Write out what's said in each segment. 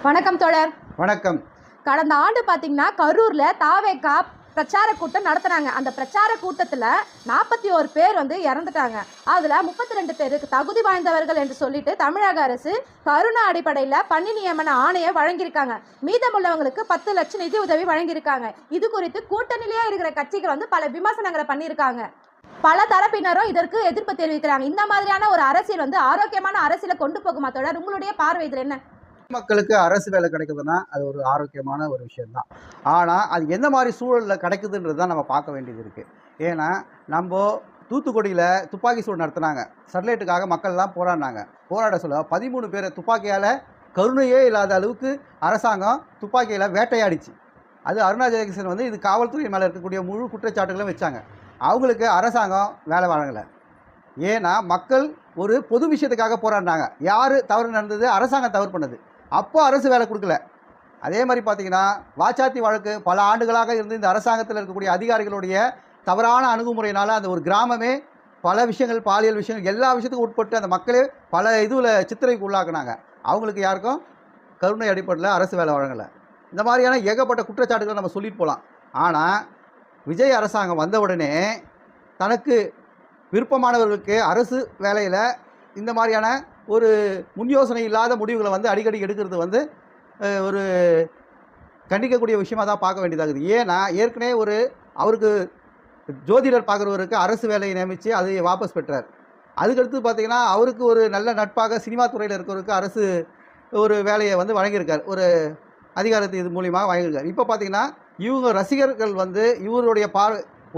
வணக்கம் தோழர். வணக்கம். கடந்த ஆண்டு பார்த்தீங்கன்னா கரூரில் தாவேகா பிரச்சார கூட்டம் நடத்துனாங்க. அந்த பிரச்சார கூட்டத்தில் 41 பேர் இறந்துட்டாங்க. அதில் 32 பேருக்கு தகுதி வாய்ந்தவர்கள் என்று சொல்லிட்டு தமிழக அரசு கருணை அடிப்படையில் பணி நியமன ஆணையை வழங்கியிருக்காங்க. மீதமுள்ளவங்களுக்கு 10 லட்சம் நிதி உதவி வழங்கியிருக்காங்க. இது குறித்து கூட்டணியிலேயே இருக்கிற கட்சிகள் பல விமர்சனங்களை பண்ணியிருக்காங்க. பல தரப்பினரும் இதற்கு எதிர்ப்பு தெரிவிக்கிறாங்க. இந்த மாதிரியான ஒரு அரசியல் ஆரோக்கியமான அரசியலை கொண்டு போகுமா தோழர்? உங்களுடைய பார்வை இதில் என்ன? மக்களுக்கு அரசு வேலை கிடைக்குதுன்னா அது ஒரு ஆரோக்கியமான ஒரு விஷயம்தான். ஆனால் அது எந்த மாதிரி சூழலில் கிடைக்குதுன்றது தான் நம்ம பார்க்க வேண்டியது இருக்குது. ஏன்னா நம்ம தூத்துக்குடியில் துப்பாக்கி சூடு நடத்துனாங்க. ஸ்டெர்லைட்டுக்காக மக்கள்லாம் போராட சொல்ல 13 பேரை துப்பாக்கியால் கருணையே இல்லாத அளவுக்கு அரசாங்கம் துப்பாக்கியில் வேட்டையாடிச்சு. அது அருணா ஜெகதீசன் இது காவல்துறை மேலே இருக்கக்கூடிய முழு குற்றச்சாட்டுகளும் வச்சாங்க. அவங்களுக்கு அரசாங்கம் வேலை வழங்கலை. ஏன்னா மக்கள் ஒரு பொது விஷயத்துக்காக போராடினாங்க. யார் தவறு நடந்தது? அரசாங்கம் தவறு பண்ணது. அப்போ அரசு வேலை கொடுக்கல. அதே மாதிரி பார்த்திங்கன்னா வாச்சாத்தி வழக்கு பல ஆண்டுகளாக இருந்து இந்த அரசாங்கத்தில் இருக்கக்கூடிய அதிகாரிகளுடைய தவறான அணுகுமுறையினால் அந்த ஒரு கிராமமே பல விஷயங்கள், பாலியல் விஷயங்கள், எல்லா விஷயத்துக்கும் உட்பட்டு அந்த மக்களே பல இதில் சித்திரைக்கு உள்ளாக்குனாங்க. அவங்களுக்கு யாருக்கும் கருணை அடிப்படையில் அரசு வேலை வழங்கலை. இந்த மாதிரியான ஏகப்பட்ட குற்றச்சாட்டுகளை நம்ம சொல்லிட்டு போகலாம். ஆனால் விஜய் அரசாங்கம் வந்த உடனே தனக்கு விருப்பமானவர்களுக்கு அரசு வேலையில் இந்த மாதிரியான ஒரு முன் யோசனை இல்லாத முடிவுகளை அடிக்கடி எடுக்கிறது ஒரு கண்டிக்கக்கூடிய விஷயமாக தான் பார்க்க வேண்டியதாகுது. ஏன்னா ஏற்கனவே அவருக்கு ஜோதிடர் பார்க்குறவருக்கு அரசு வேலையை நியமித்து அதை வாபஸ் பெற்றார். அதுக்கடுத்து பார்த்திங்கன்னா அவருக்கு ஒரு நல்ல நட்பாக சினிமா துறையில் இருக்கிறவருக்கு அரசு ஒரு வேலையை வழங்கியிருக்கார். ஒரு அதிகாரத்தை இது மூலியமாக வழங்கியிருக்கார். இப்போ பார்த்திங்கன்னா இவங்க ரசிகர்கள் இவருடைய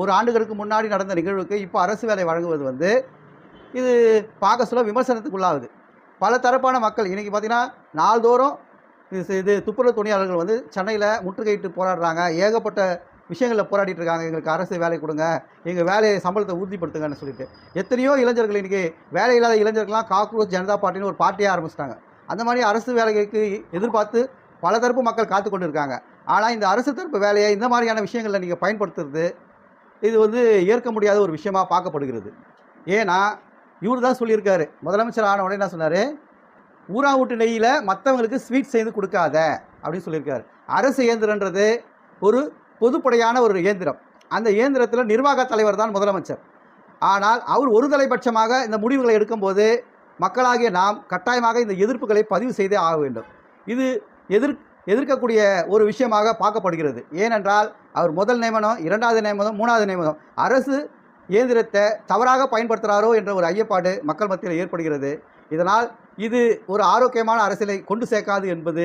ஒரு ஆண்டுகளுக்கு முன்னாடி நடந்த நிகழ்வுக்கு இப்போ அரசு வேலை வழங்குவது இது பார்க்க சொல்ல விமர்சனத்துக்குள்ளாகுது. பல தரப்பான மக்கள் இன்றைக்கி பார்த்திங்கன்னா நாள்தோறும் இது துப்புரவு தொழிலாளர்கள் சென்னையில் முற்றுகையிட்டு போராடுறாங்க. ஏகப்பட்ட விஷயங்களில் போராடிட்டு இருக்காங்க. எங்களுக்கு அரசு வேலை கொடுங்க, எங்கள் வேலையை சம்பளத்தை உறுதிப்படுத்துங்கன்னு சொல்லிட்டு எத்தனையோ இளைஞர்கள் இன்றைக்கி வேலை இல்லாத இளைஞர்கள்லாம் காக்ரோச் ஜனதா பார்ட்டின்னு ஒரு பார்ட்டியாக ஆரம்பிச்சிட்டாங்க. அந்த மாதிரி அரசு வேலைக்கு எதிர்பார்த்து பல தரப்பு மக்கள் காத்து கொண்டு இருக்காங்க. ஆனால் இந்த அரசு தரப்பு வேலையை இந்த மாதிரியான விஷயங்களில் நீங்கள் பயன்படுத்துறது இது ஏற்க முடியாத ஒரு விஷயமாக பார்க்கப்படுகிறது. ஏன்னா இவர் தான் சொல்லியிருக்காரு, முதலமைச்சர் ஆன உடனே என்ன சொன்னார், ஊரா வீட்டு நெய்யில் மற்றவங்களுக்கு ஸ்வீட் செய்து கொடுக்காத அப்படின்னு சொல்லியிருக்காரு. அரசு இயந்திரன்றது ஒரு பொதுப்படையான ஒரு இயந்திரம். அந்த இயந்திரத்தில் நிர்வாக தலைவர் தான் முதலமைச்சர். ஆனால் அவர் ஒரு தலைபட்சமாக இந்த முடிவுகளை எடுக்கும்போது மக்களாகிய நாம் கட்டாயமாக இந்த எதிர்ப்புகளை பதிவு செய்தே ஆக வேண்டும். இது எதிர்க்கக்கூடிய ஒரு விஷயமாக பார்க்கப்படுகிறது. ஏனென்றால் அவர் முதல் நியமனம், 2வது நியமனம், 3வது நியமனம் அரசு இயந்திரத்தை தவறாக பயன்படுத்துகிறாரோ என்ற ஒரு ஐயப்பாடு மக்கள் மத்தியில் ஏற்படுகிறது. இதனால் இது ஒரு ஆரோக்கியமான அரசியலை கொண்டு சேர்க்காது என்பது